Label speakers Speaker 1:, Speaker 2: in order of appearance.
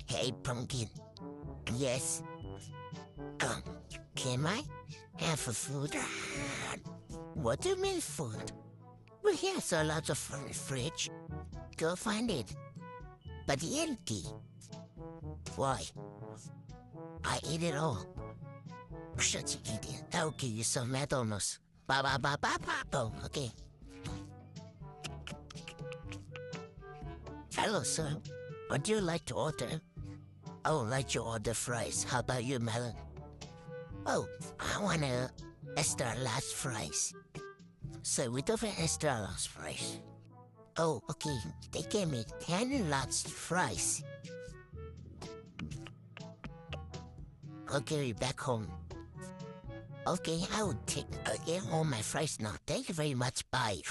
Speaker 1: Hey, pumpkin. Yes. Um, can I have a food? What do you mean food? Well, here's a lot of fridge. Go find it. But empty. Why? I ate it all. Shut you eat it. I'll give you some McDonald's. Ba ba ba ba ba. Oh, okay. Hello, sir. Would you like to order? I would like to order fries. How about you, Melon? Oh, I want a extra large fries. So we do have extra large fries. Oh, okay. They gave me 10 large fries. I'll carry you back home. Okay, I will take all my fries now. Thank you very much. Bye.